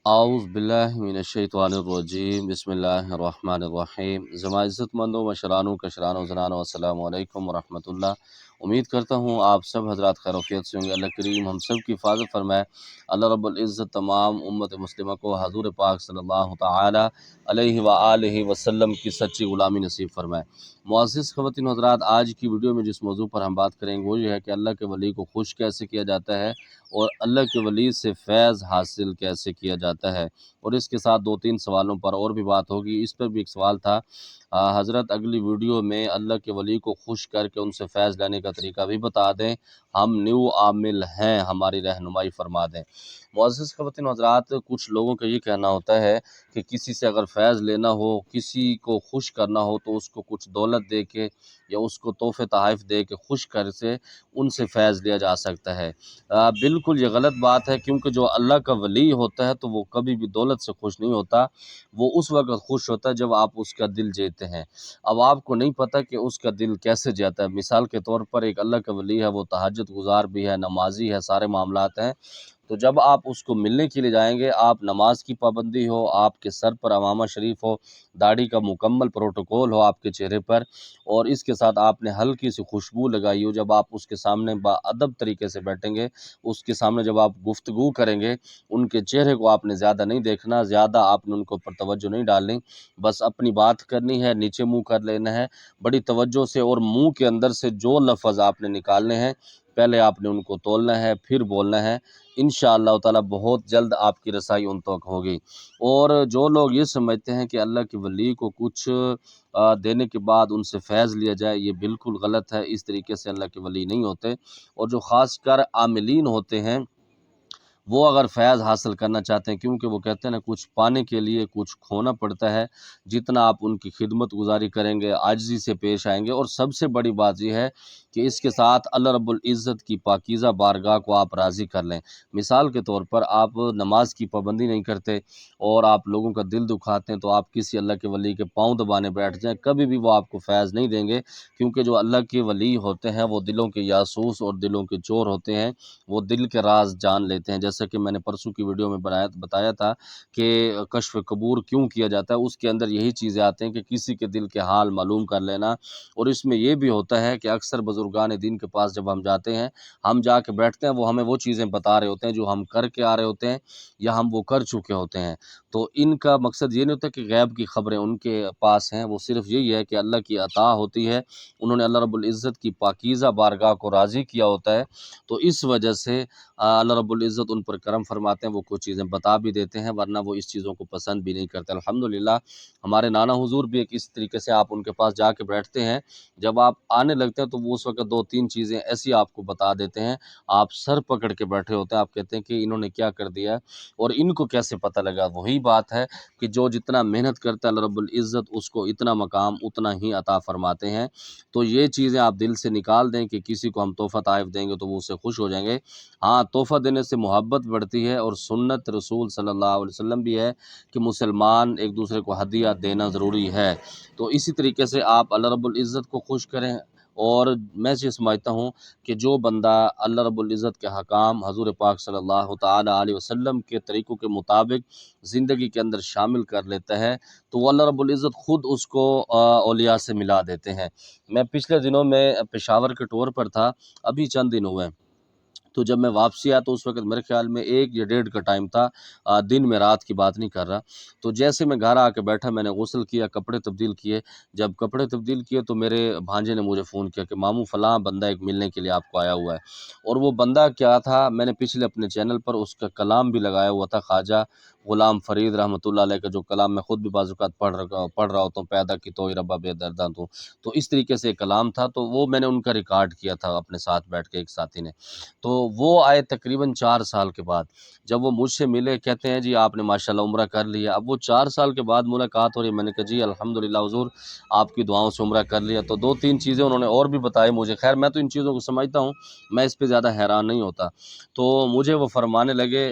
اعوذ باللہ من الشیطان الرجیم بسم اللہ الرحمن الرحیم زما عزت مندوں مشرانوں کشرانوں زنانوں السلام علیکم ورحمۃ اللہ۔ امید کرتا ہوں آپ سب حضرات خیر و عافیت سے ہوں گے۔ اللہ کریم ہم سب کی حفاظت فرمائے۔ اللہ رب العزت تمام امت مسلمہ کو حضور پاک صلی اللہ تعالی علیہ وآلہ وسلم کی سچی غلامی نصیب فرمائے۔ معزز خواتین و حضرات، آج کی ویڈیو میں جس موضوع پر ہم بات کریں گے وہ یہ ہے کہ اللہ کے ولی کو خوش کیسے کیا جاتا ہے اور اللہ کے ولی سے فیض حاصل کیسے کیا جاتا ہے، اور اس کے ساتھ دو تین سوالوں پر اور بھی بات ہوگی۔ اس پر بھی ایک سوال تھا حضرت اگلی ویڈیو میں اللہ کے ولی کو خوش کر کے ان سے فیض لینے کا طریقہ بھی بتا دیں، ہم نیو عامل ہیں، ہماری رہنمائی فرما دیں۔ معزز خواتین و حضرات، کچھ لوگوں کا یہ کہنا ہوتا ہے کہ کسی سے اگر فیض لینا ہو، کسی کو خوش کرنا ہو تو اس کو کچھ دولت دے کے یا اس کو تحفے تحائف دے کے خوش کر سے ان سے فیض لیا جا سکتا ہے۔ بالکل یہ غلط بات ہے، کیونکہ جو اللہ کا ولی ہوتا ہے تو وہ کبھی بھی دولت سے خوش نہیں ہوتا، وہ اس وقت خوش ہوتا ہے جب آپ اس کا دل جیتے ہیں۔ اب آپ کو نہیں پتہ کہ اس کا دل کیسے جاتا ہے۔ مثال کے طور پر ایک اللہ کا ولی ہے، وہ تہجد گزار بھی ہے، نمازی ہے، سارے معاملات ہیں، تو جب آپ اس کو ملنے کے لیے جائیں گے، آپ نماز کی پابندی ہو، آپ کے سر پر امامہ شریف ہو، داڑھی کا مکمل پروٹوکول ہو آپ کے چہرے پر، اور اس کے ساتھ آپ نے ہلکی سی خوشبو لگائی ہو، جب آپ اس کے سامنے باادب طریقے سے بیٹھیں گے، اس کے سامنے جب آپ گفتگو کریں گے، ان کے چہرے کو آپ نے زیادہ نہیں دیکھنا، زیادہ آپ نے ان کو پر توجہ نہیں ڈالنی، بس اپنی بات کرنی ہے، نیچے منہ کر لینا ہے بڑی توجہ سے، اور منہ کے اندر سے جو لفظ آپ نے نکالنے ہیں پہلے آپ نے ان کو تولنا ہے، پھر بولنا ہے۔ انشاءاللہ تعالی بہت جلد آپ کی رسائی ان تک ہوگی۔ اور جو لوگ یہ سمجھتے ہیں کہ اللہ کے ولی کو کچھ دینے کے بعد ان سے فیض لیا جائے، یہ بالکل غلط ہے۔ اس طریقے سے اللہ کے ولی نہیں ہوتے، اور جو خاص کر عاملین ہوتے ہیں وہ اگر فیض حاصل کرنا چاہتے ہیں، کیونکہ وہ کہتے ہیں نا کچھ پانے کے لیے کچھ کھونا پڑتا ہے، جتنا آپ ان کی خدمت گزاری کریں گے، عاجزی سے پیش آئیں گے، اور سب سے بڑی بات یہ ہے کہ اس کے ساتھ اللہ رب العزت کی پاکیزہ بارگاہ کو آپ راضی کر لیں۔ مثال کے طور پر آپ نماز کی پابندی نہیں کرتے اور آپ لوگوں کا دل دکھاتے ہیں، تو آپ کسی اللہ کے ولی کے پاؤں دبانے بیٹھ جائیں، کبھی بھی وہ آپ کو فیض نہیں دیں گے، کیونکہ جو اللہ کے ولی ہوتے ہیں وہ دلوں کے جاسوس اور دلوں کے چور ہوتے ہیں، وہ دل کے راز جان لیتے ہیں۔ جیسا کہ میں نے پرسوں کی ویڈیو میں بتایا تھا کہ کشف قبور کیوں کیا جاتا ہے، اس کے اندر یہی چیزیں آتے ہیں کہ کسی کے دل کے حال معلوم کر لینا، اور اس میں یہ بھی ہوتا ہے کہ اکثر بزرگان دین کے پاس جب ہم جاتے ہیں، ہم جا کے بیٹھتے ہیں، وہ ہمیں وہ چیزیں بتا رہے ہوتے ہیں جو ہم کر کے آ رہے ہوتے ہیں یا ہم وہ کر چکے ہوتے ہیں۔ تو ان کا مقصد یہ نہیں ہوتا کہ غیب کی خبریں ان کے پاس ہیں، وہ صرف یہی ہے کہ اللہ کی عطا ہوتی ہے، انہوں نے اللہ رب العزت کی پاکیزہ بارگاہ کو راضی کیا ہوتا ہے، تو اس وجہ سے اللہ رب العزت ان پر کرم فرماتے ہیں، وہ کچھ چیزیں بتا بھی دیتے ہیں، ورنہ وہ اس چیزوں کو پسند بھی نہیں کرتے۔ الحمدللہ ہمارے نانا حضور بھی ایک اس طریقے سے آپ ان کے پاس جا کے بیٹھتے ہیں، جب آپ آنے لگتے ہیں تو وہ اس وقت دو تین چیزیں ایسی آپ کو بتا دیتے ہیں، آپ سر پکڑ کے بیٹھے ہوتے ہیں، آپ کہتے ہیں کہ انہوں نے کیا کر دیا اور ان کو کیسے پتہ لگا۔ وہی بات ہے کہ جو جتنا محنت کرتا ہے اللہ رب العزت اس کو اتنا مقام اتنا ہی عطا فرماتے ہیں۔ تو یہ چیزیں آپ دل سے نکال دیں کہ کسی کو ہم تحفہ تحائف دیں گے تو وہ اس سے خوش ہو جائیں گے۔ ہاں، تحفہ دینے سے محبت بڑھتی ہے، اور سنت رسول صلی اللہ علیہ وسلم بھی ہے کہ مسلمان ایک دوسرے کو ہدیہ دینا ضروری ہے۔ تو اسی طریقے سے آپ اللہ رب العزت کو خوش کریں، اور میں یہ سمجھتا ہوں کہ جو بندہ اللہ رب العزت کے حکام حضور پاک صلی اللہ تعالی علیہ وسلم کے طریقوں کے مطابق زندگی کے اندر شامل کر لیتا ہے تو وہ اللہ رب العزت خود اس کو اولیاء سے ملا دیتے ہیں۔ میں پچھلے دنوں میں پشاور کے ٹور پر تھا، ابھی چند دن ہوئے، تو جب میں واپسی آیا تو اس وقت میرے خیال میں 1 یا 1:30 کا ٹائم تھا، دن میں، رات کی بات نہیں کر رہا۔ تو جیسے میں گھر آ کے بیٹھا، میں نے غسل کیا، کپڑے تبدیل کیے۔ جب کپڑے تبدیل کیے تو میرے بھانجے نے مجھے فون کیا کہ ماموں فلاں بندہ ایک ملنے کے لیے آپ کو آیا ہوا ہے، اور وہ بندہ کیا تھا، میں نے پچھلے اپنے چینل پر اس کا کلام بھی لگایا ہوا تھا، خواجہ غلام فرید رحمۃ اللہ علیہ کا جو کلام میں خود بھی بعض اوقات پڑھ رہا ہوتا ہوں، پیدا کی تو ربا بے درداں تو اس طریقے سے ایک کلام تھا، تو وہ میں نے ان کا ریکارڈ کیا تھا اپنے ساتھ بیٹھ کے ایک ساتھی نے۔ تو وہ آئے تقریباً 4 سال کے بعد، جب وہ مجھ سے ملے، کہتے ہیں جی آپ نے ماشاءاللہ عمرہ کر لیا۔ اب وہ 4 سال کے بعد ملاقات ہو رہی ہے، میں نے کہا جی الحمدللہ حضور آپ کی دعاؤں سے عمرہ کر لیا۔ تو 2-3 چیزیں انہوں نے اور بھی بتائی مجھے، خیر میں تو ان چیزوں کو سمجھتا ہوں، میں اس پہ زیادہ حیران نہیں ہوتا۔ تو مجھے وہ فرمانے لگے